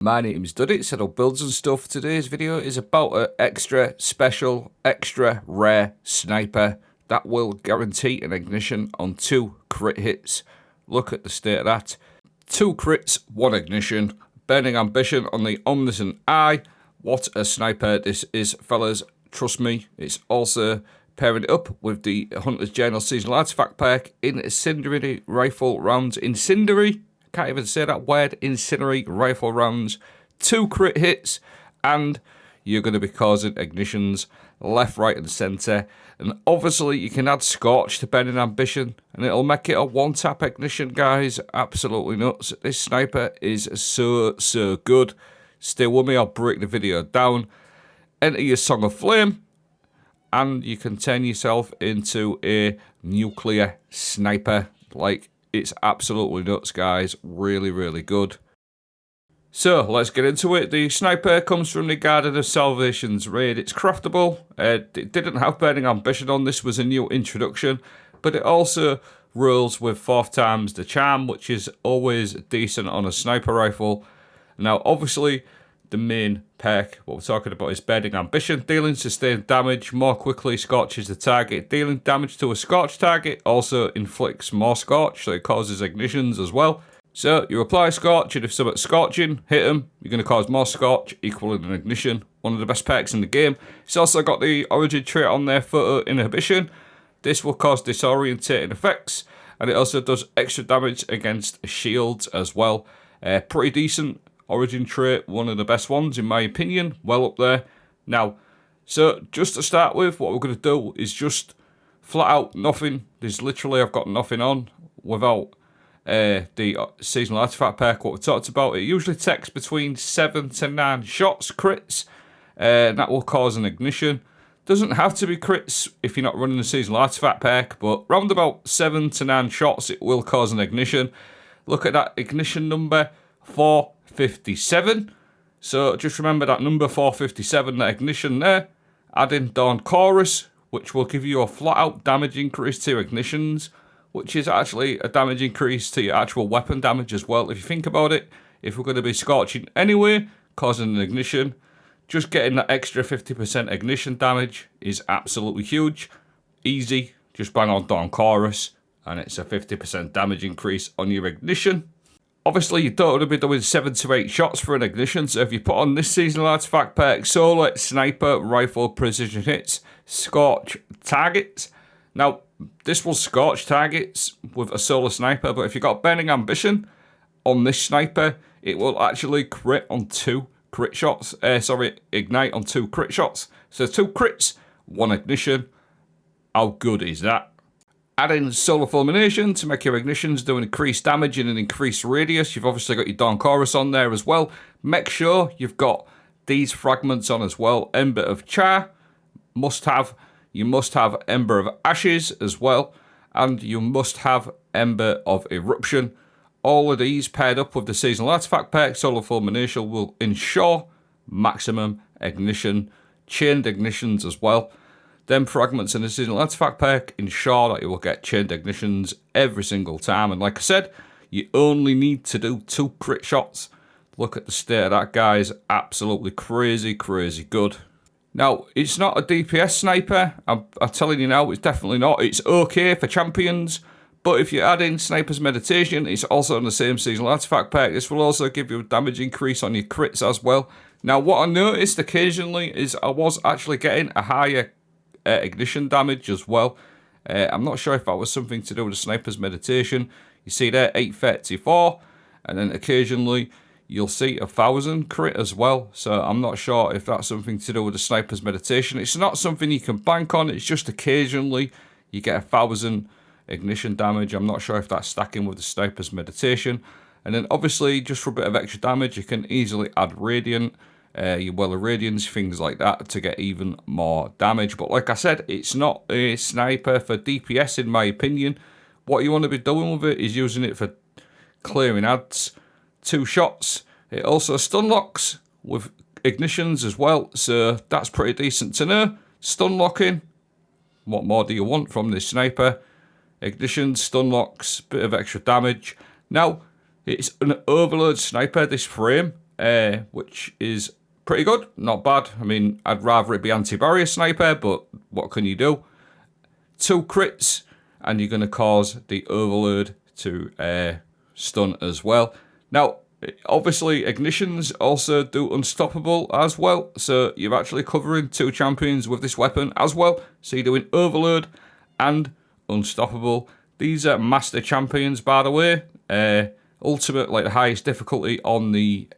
My name's Duddy, Settle Builds and Stuff. Today's video is about an extra special, extra rare sniper that will guarantee an ignition on 2 crit hits. Look at the state of that. 2 crits, 1 ignition. Burning Ambition on the Omniscient eye. What a sniper this is, fellas. Trust me, it's also pairing it up with the Hunter's Journal Seasonal Artifact Pack. Incendiary Rifle Rounds. Incendiary? Can't even say that word. Incendiary Rifle Rounds. 2 crit hits. And you're going to be causing ignitions left, right and centre. And obviously you can add Scorch to Burning Ambition. And it'll make it a 1-tap ignition, guys. Absolutely nuts. This sniper is so good. Stay with me, I'll break the video down. Enter your Song of Flame. And you can turn yourself into a nuclear sniper. Like, it's absolutely nuts, guys. Really, really good. So, let's get into it. The sniper comes from the Garden of Salvation's raid. It's craftable. It didn't have Burning Ambition on. This was a new introduction. But it also rolls with 4th times the charm, which is always decent on a sniper rifle. Now, obviously, the main perk, what we're talking about, is Burning Ambition. Dealing sustained damage more quickly scorches the target. Dealing damage to a scorch target also inflicts more scorch, so it causes ignitions as well. So you apply scorch, and if something's scorching, hit them, you're going to cause more scorch, equaling an ignition. One of the best perks in the game. It's also got the origin trait on there, photo inhibition. This will cause disorientating effects, and it also does extra damage against shields as well. Pretty decent origin trait, one of the best ones in my opinion, well up there. Now, so just to start with, what we're going to do is just flat out nothing. There's literally, I've got nothing on without the seasonal artifact perk, what we talked about. It usually takes between 7 to 9 shots, crits, and that will cause an ignition. Doesn't have to be crits if you're not running the seasonal artifact perk, but round about 7 to 9 shots, it will cause an ignition. Look at that ignition number, 457. So just remember that number 457, that ignition there. Add in Dawn Chorus, which will give you a flat out damage increase to ignitions, which is actually a damage increase to your actual weapon damage as well. If you think about it, if we're going to be scorching anyway, causing an ignition, just getting that extra 50% ignition damage is absolutely huge. Easy, just bang on Dawn Chorus, and it's a 50% damage increase on your ignition. Obviously, you don't want to be doing 7 to 8 shots for an ignition, so if you put on this seasonal artifact perk, Solar, Sniper, Rifle, Precision Hits, Scorch Targets. Now, this will scorch targets with a Solar Sniper, but if you've got Burning Ambition on this sniper, it will actually crit on 2 crit shots. Ignite on 2 crit shots. So 2 crits, 1 ignition. How good is that? Add in Solar Fulmination to make your ignitions do increased damage in an increased radius. You've obviously got your Dawn Chorus on there as well. Make sure you've got these fragments on as well. Ember of Char, must have. You must have Ember of Ashes as well. And you must have Ember of Eruption. All of these paired up with the seasonal artifact perk, Solar Fulmination, will ensure maximum ignition. Chained ignitions as well. Them fragments in the seasonal artifact pack ensure that you will get chained ignitions every single time. And like I said, you only need to do 2 crit shots. Look at the state of that, guys. Absolutely crazy, crazy good. Now, it's not a DPS sniper. I'm telling you now, it's definitely not. It's okay for champions. But if you add in Sniper's Meditation, it's also on the same seasonal artifact pack. This will also give you a damage increase on your crits as well. Now, what I noticed occasionally is I was actually getting a higher ignition damage as well. I'm not sure if that was something to do with the Sniper's Meditation. You see there, 834, and then occasionally you'll see 1,000 crit as well. So I'm not sure if that's something to do with the Sniper's Meditation. It's not something you can bank on. It's just occasionally you get 1,000 ignition damage. I'm not sure if that's stacking with the Sniper's Meditation. And then obviously, just for a bit of extra damage, you can easily add Radiant, your Well of Radiance, things like that, to get even more damage. But like I said, it's not a sniper for DPS in my opinion. What you want to be doing with it is using it for clearing ads. 2 shots. It also stun locks with ignitions as well, so that's pretty decent to know. Stun locking, what more do you want from this sniper? Ignition, stun locks, bit of extra damage. Now, it's an overload sniper, this frame. which is pretty good, not bad. I mean, I'd rather it be anti-barrier sniper, but what can you do? 2 crits, and you're going to cause the overload to stun as well. Now, obviously, ignitions also do unstoppable as well, so you're actually covering 2 champions with this weapon as well. So you're doing overload and unstoppable. These are master champions, by the way. Ultimate, like the highest difficulty on the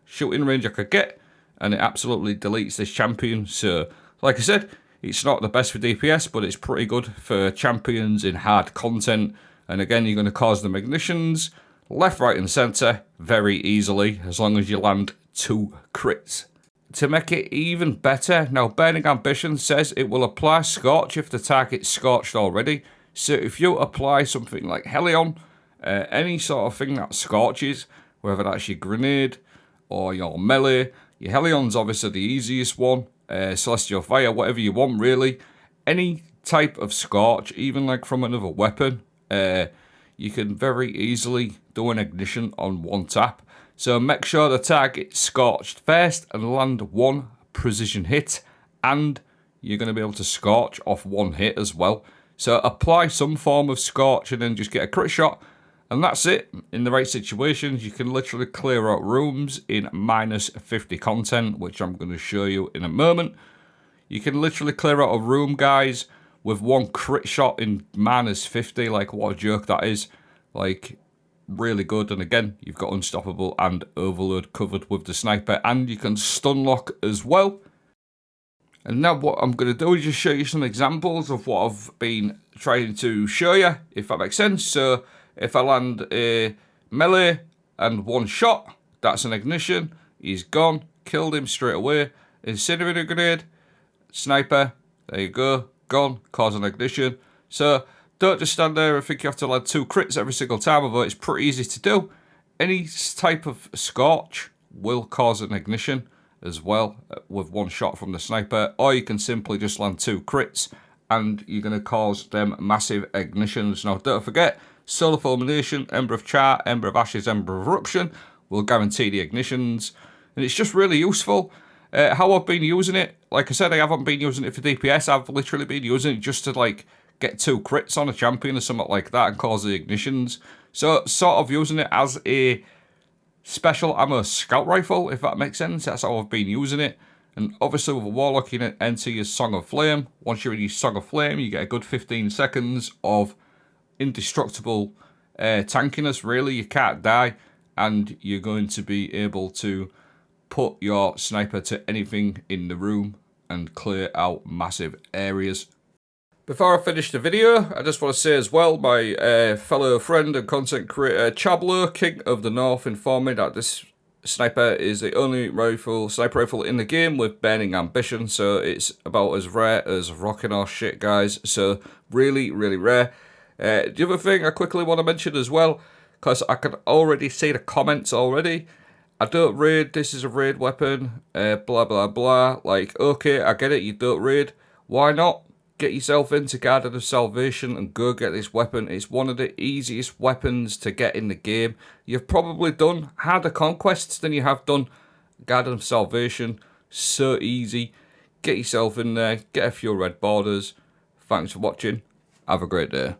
shooting range I could get, and it absolutely deletes this champion. So, like I said, it's not the best for DPS, but it's pretty good for champions in hard content. And again, you're going to cause them ignitions left, right, and centre very easily, as long as you land 2 crits. To make it even better, now Burning Ambition says it will apply Scorch if the target's scorched already. So if you apply something like Helion, any sort of thing that scorches, whether that's your grenade or your melee, your Helion's obviously the easiest one, Celestial Fire, whatever you want really. Any type of scorch, even like from another weapon, you can very easily do an ignition on 1 tap. So make sure the target's scorched first and land 1 precision hit, and you're going to be able to scorch off 1 hit as well. So apply some form of scorch and then just get a crit shot, and that's it. In the right situations, you can literally clear out rooms in -50 content, which I'm going to show you in a moment. You can literally clear out a room, guys, with 1 crit shot in -50. Like, what a joke that is. Like, really good. And again, you've got unstoppable and overload covered with the sniper, and you can stun lock as well. And now what I'm going to do is just show you some examples of what I've been trying to show you, if that makes sense. So if I land a melee and 1 shot, that's an ignition. He's gone. Killed him straight away. Incinerator grenade. Sniper. There you go. Gone. Cause an ignition. So don't just stand there and think you have to land 2 crits every single time, although it's pretty easy to do. Any type of scorch will cause an ignition as well with 1 shot from the sniper, or you can simply just land 2 crits and you're going to cause them massive ignitions. Now don't forget, Solar Fulmination, Ember of Char, Ember of Ashes, Ember of Eruption will guarantee the ignitions, and it's just really useful. How I've been using it, like I said, I haven't been using it for DPS. I've literally been using it just to like get 2 crits on a champion or something like that and cause the ignitions. So sort of using it as a special ammo scout rifle, if that makes sense. That's how I've been using it. And obviously with a Warlock, you can enter your Song of Flame. Once you're in your Song of Flame, you get a good 15 seconds of indestructible tankiness, really. You can't die, and you're going to be able to put your sniper to anything in the room and clear out massive areas. Before I finish the video, I just want to say as well, my fellow friend and content creator Chablo, King of the North, informed me that this sniper is the only sniper rifle in the game with Burning Ambition, so it's about as rare as rocking horse shit, guys. So really, really rare. The other thing I quickly want to mention as well, because I can already see the comments already. I don't raid, this is a raid weapon, blah blah blah. Like, okay, I get it, you don't raid. Why not? Get yourself into Garden of Salvation and go get this weapon. It's one of the easiest weapons to get in the game. You've probably done harder conquests than you have done Garden of Salvation. So easy. Get yourself in there, get a few red borders. Thanks for watching. Have a great day.